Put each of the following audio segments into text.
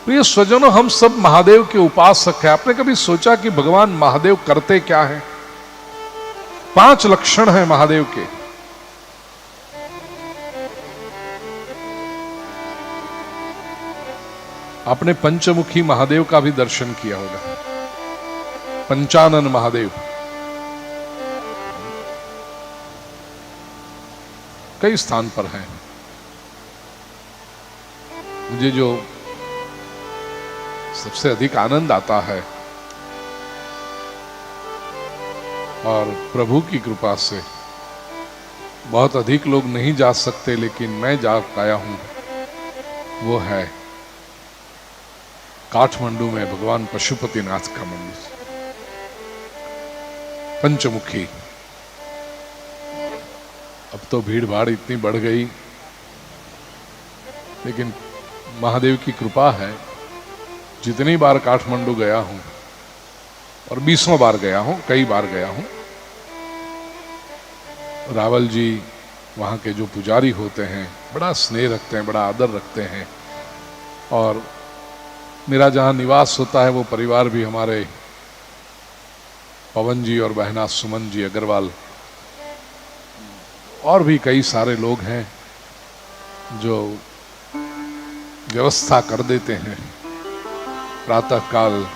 प्रिय स्वजनों, हम सब महादेव के उपासक हैं। आपने कभी सोचा कि भगवान महादेव करते क्या है? 5 लक्षण हैं महादेव के। आपने पंचमुखी महादेव का भी दर्शन किया होगा, पंचानन महादेव। कई स्थान पर हैं। मुझे जो सबसे अधिक आनंद आता है, और प्रभु की कृपा से बहुत अधिक लोग नहीं जा सकते, लेकिन मैं जा पाया हूं, वो है काठमांडू में भगवान पशुपतिनाथ का मंदिर, पंचमुखी। अब तो भीड़ भाड़ इतनी बढ़ गई, लेकिन महादेव की कृपा है, जितनी बार काठमांडू गया हूं, और 20वां बार गया हूं, कई बार गया हूं, रावल जी वहां के जो पुजारी होते हैं बड़ा स्नेह रखते हैं, बड़ा आदर रखते हैं। और मेरा जहां निवास होता है वो परिवार भी, हमारे पवन जी और बहना सुमन जी अग्रवाल, और भी कई सारे लोग हैं जो व्यवस्था कर देते हैं। प्रातः काल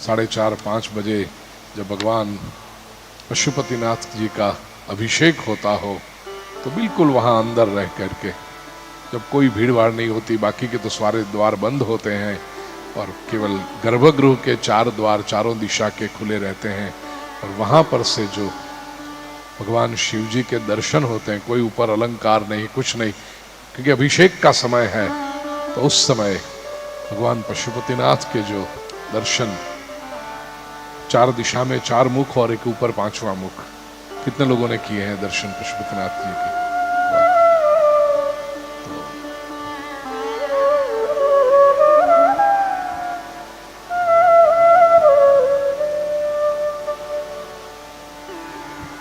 4:30-5 बजे जब भगवान पशुपतिनाथ जी का अभिषेक होता हो, तो बिल्कुल वहां अंदर रह करके, जब कोई भीड़ भाड़ नहीं होती, बाकी के तो सारे द्वार बंद होते हैं, और केवल गर्भगृह के 4 द्वार चारों दिशा के खुले रहते हैं, और वहां पर से जो भगवान शिव जी के दर्शन होते हैं, कोई ऊपर अलंकार नहीं, कुछ नहीं, क्योंकि अभिषेक का समय है। तो उस समय भगवान पशुपतिनाथ के जो दर्शन, 4 दिशा में 4 मुख और एक ऊपर 5वां मुख, कितने लोगों ने किए हैं दर्शन पशुपतिनाथ जी के?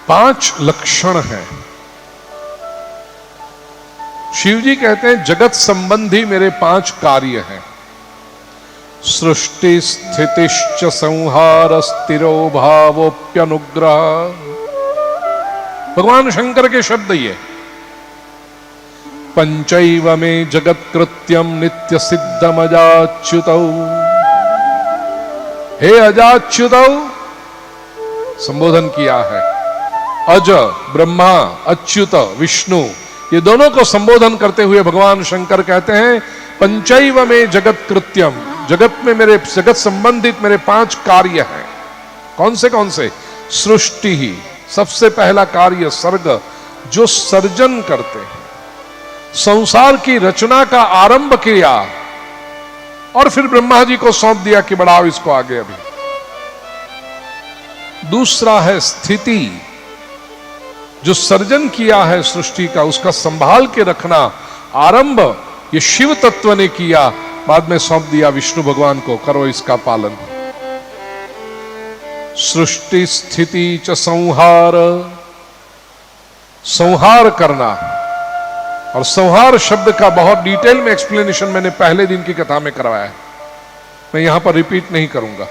पांच लक्षण हैं। शिव जी कहते हैं जगत संबंधी मेरे 5 कार्य हैं। सृष्टि स्थितिश्च संहार स्थिरो भावोप्यनुग्रह। भगवान शंकर के शब्द ये। पंचैव में जगत कृत्यम नित्य सिद्धम अजाच्युतौ। हे अजाच्युतौ संबोधन किया है। अज ब्रह्मा, अच्युत विष्णु, ये दोनों को संबोधन करते हुए भगवान शंकर कहते हैं पंचैव में जगत कृत्यम, जगत में मेरे, जगत संबंधित मेरे 5 कार्य हैं। कौन से? सृष्टि ही सबसे पहला कार्य, सर्ग, जो सर्जन करते हैं, संसार की रचना का आरंभ किया, और फिर ब्रह्मा जी को सौंप दिया कि बढ़ाओ इसको आगे अभी। दूसरा है स्थिति, जो सर्जन किया है सृष्टि का, उसका संभाल के रखना, आरंभ ये शिव तत्व ने किया, बाद में सौंप दिया विष्णु भगवान को, करो इसका पालन। सृष्टि स्थिति च संहार, संहार करना। और संहार शब्द का बहुत डिटेल में एक्सप्लेनेशन मैंने पहले दिन की कथा में करवाया है, मैं यहां पर रिपीट नहीं करूंगा।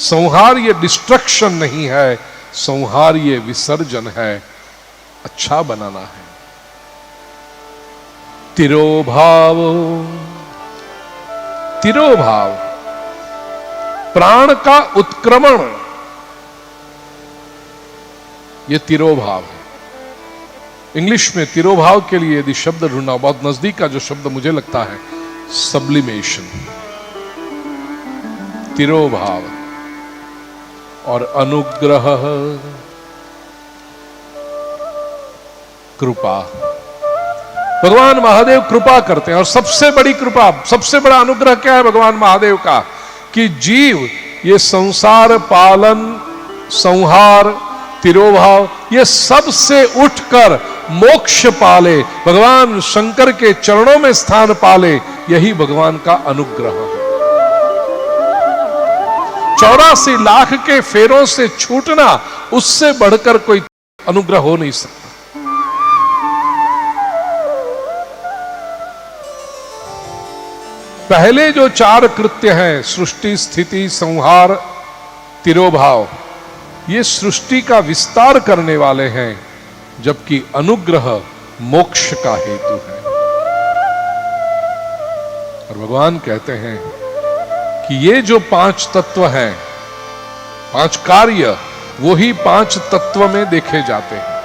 संहार ये डिस्ट्रक्शन नहीं है, संहार ये विसर्जन है, अच्छा बनाना है। तिरोभाव, तिरोभाव प्राण का उत्क्रमण, ये तिरोभाव है। इंग्लिश में तिरोभाव के लिए यदि शब्द ढूंढना, बहुत नजदीक का जो शब्द मुझे लगता है, सब्लिमेशन, तिरोभाव। और अनुग्रह, कृपा। भगवान महादेव कृपा करते हैं, और सबसे बड़ी कृपा, सबसे बड़ा अनुग्रह क्या है भगवान महादेव का? कि जीव ये संसार पालन, संहार, तिरोभाव, ये सब से उठकर मोक्ष पाले, भगवान शंकर के चरणों में स्थान पाले, यही भगवान का अनुग्रह है। 84 लाख के फेरों से छूटना, उससे बढ़कर कोई अनुग्रह हो नहीं सकता। पहले जो 4 कृत्य हैं, सृष्टि, स्थिति, संहार, तिरोभाव, ये सृष्टि का विस्तार करने वाले हैं, जबकि अनुग्रह मोक्ष का हेतु है। और भगवान कहते हैं कि ये जो 5 तत्व हैं, 5 कार्य, वो ही 5 तत्व में देखे जाते हैं।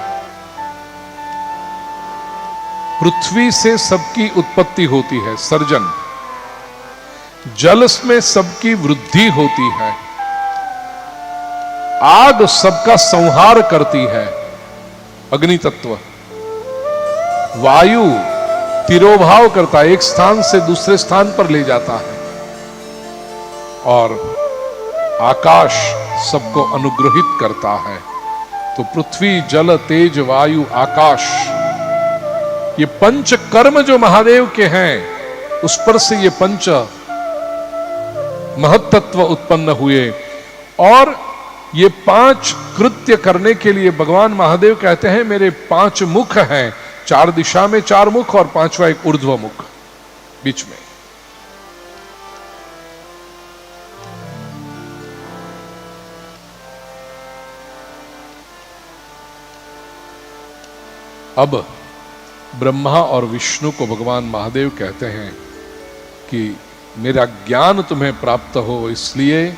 पृथ्वी से सबकी उत्पत्ति होती है, सर्जन। जल में सबकी वृद्धि होती है। आग सबका संहार करती है, अग्नि तत्व। वायु तिरोभाव करता है, एक स्थान से दूसरे स्थान पर ले जाता है। और आकाश सबको अनुग्रहित करता है। तो पृथ्वी, जल, तेज, वायु, आकाश, ये 5 कर्म जो महादेव के हैं, उस पर से ये 5 महत्त्व उत्पन्न हुए। और ये 5 कृत्य करने के लिए भगवान महादेव कहते हैं मेरे 5 मुख हैं, 4 दिशा में 4 मुख और 5वां एक ऊर्ध्व मुख बीच में। अब ब्रह्मा और विष्णु को भगवान महादेव कहते हैं कि मेरा ज्ञान तुम्हें प्राप्त हो, इसलिए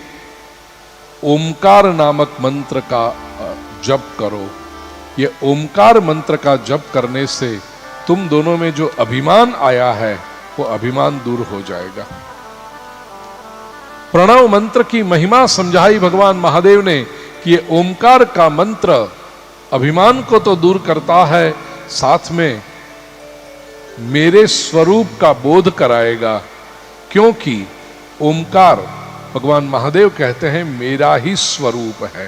ओमकार नामक मंत्र का जप करो। ये ओमकार मंत्र का जप करने से तुम दोनों में जो अभिमान आया है, वो अभिमान दूर हो जाएगा। प्रणव मंत्र की महिमा समझाई भगवान महादेव ने कि ये ओमकार का मंत्र अभिमान को तो दूर करता है, साथ में मेरे स्वरूप का बोध कराएगा। क्योंकि ओमकार, भगवान महादेव कहते हैं, मेरा ही स्वरूप है,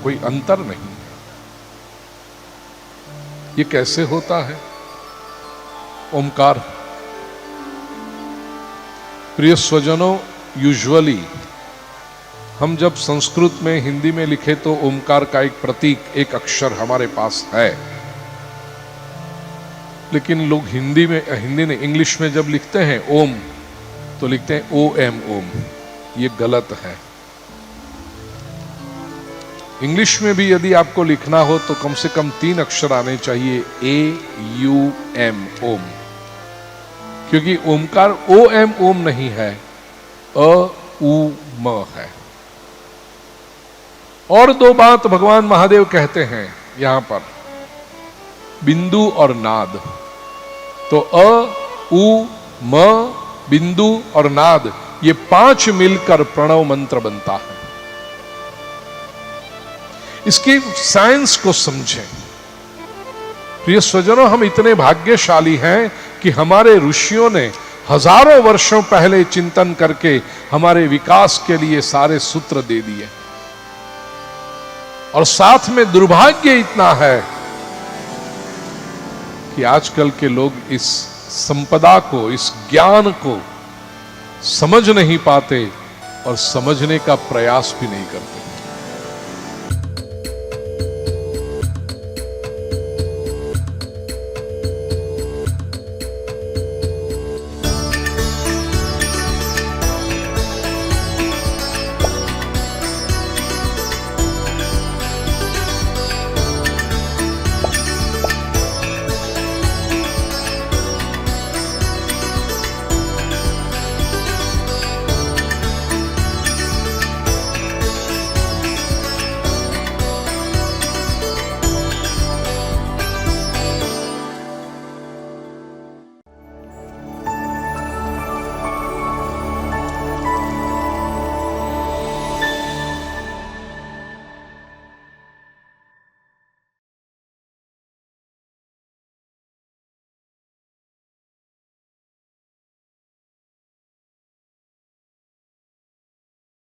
कोई अंतर नहीं। ये कैसे होता है ओमकार? प्रिय स्वजनों, यूजुअली हम जब संस्कृत में, हिंदी में लिखे तो ओमकार का एक प्रतीक, एक अक्षर हमारे पास है। लेकिन लोग हिंदी में इंग्लिश में जब लिखते हैं ओम, तो लिखते हैं OM, ओम। ये गलत है। इंग्लिश में भी यदि आपको लिखना हो तो कम से कम 3 अक्षर आने चाहिए, AUM, ओम। क्योंकि ओमकार OM, ओम नहीं है, AUM है। और 2 बात भगवान महादेव कहते हैं यहां पर, बिंदु और नाद। तो म, बिंदु और नाद, ये 5 मिलकर प्रणव मंत्र बनता है। इसकी साइंस को समझें। प्रिय स्वजनों, हम इतने भाग्यशाली हैं कि हमारे ऋषियों ने हजारों वर्षों पहले चिंतन करके हमारे विकास के लिए सारे सूत्र दे दिए। और साथ में दुर्भाग्य इतना है कि आजकल के लोग इस संपदा को, इस ज्ञान को समझ नहीं पाते और समझने का प्रयास भी नहीं करते।